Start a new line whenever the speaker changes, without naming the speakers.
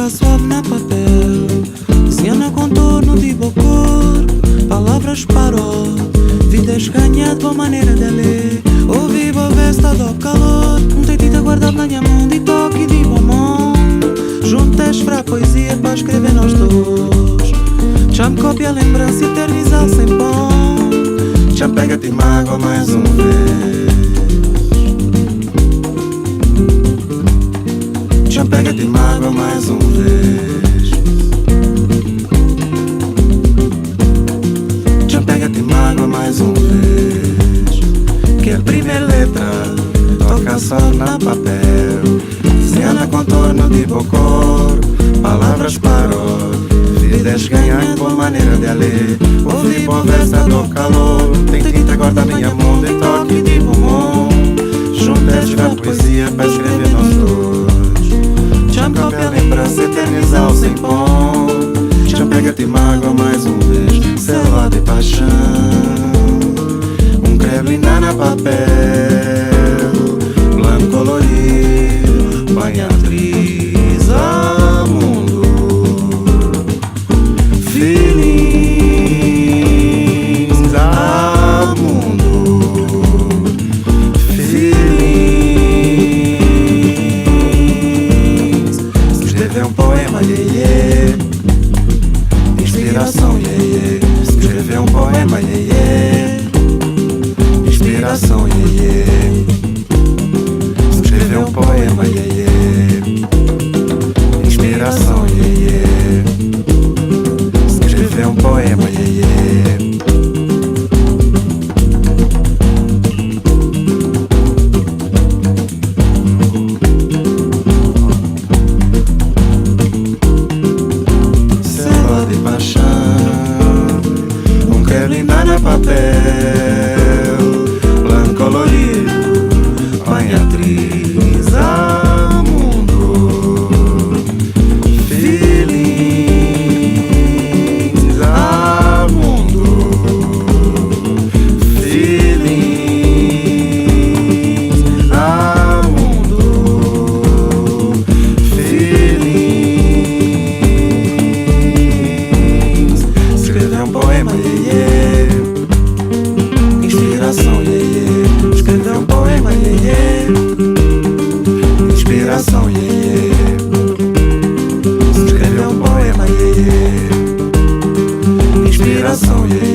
Suave na papel, desenha contorno de boa cor, palavras parou, vidas ganhado boa maneira de ler. Ouvi boa vesta do calor, tetita guardado na minha mão, de toque de bom mão. Juntas pra poesia para escrever nós dois. Já me copia a lembrança, eternizar sem pão. Já pega-te mágoa mais uma vez. Já pega-te mágoa mais uma vez. Já pega-te mágoa mais uma vez. Que a primeira letra toca só na papel, desenha na contorno de bocor, palavras parou, vidas ganham boa maneira de ler. Ouvi boa vesta do calor, tem tinta guarda minha mão, de toque de bom. Juntas pra poesia para escrever nós dois. Já me copia a lembrança, eternizar sem pão. Já pega-te mágoa mais uma vez. Selva de paixão, crevlinar na papel, plano colorido, banha atriz ao mundo. Feelings ao mundo. Feelings. Escrever um poema, yeah, yeah. Inspiração, yeah, yeah. Escrever um poema, yeah, yeah. Inspiração, yeah, yeah. Escrever um poema, yeah, yeah. Inspiração, yeah, yeah. Escrever um poema, yeah, yeah. Selva de paixão, crevlinar na papel, plano colorido, banha atriz ao mundo. Feelings ao mundo. Feelings ao mundo. Feelings. Escrever um poema, yeah, yeah. Inspiração, yeah, yeah. Escrever um poema, yeah, yeah. Inspiração, yeah, yeah. Escrever um poema, yeah, yeah. Inspiração, yeah, yeah.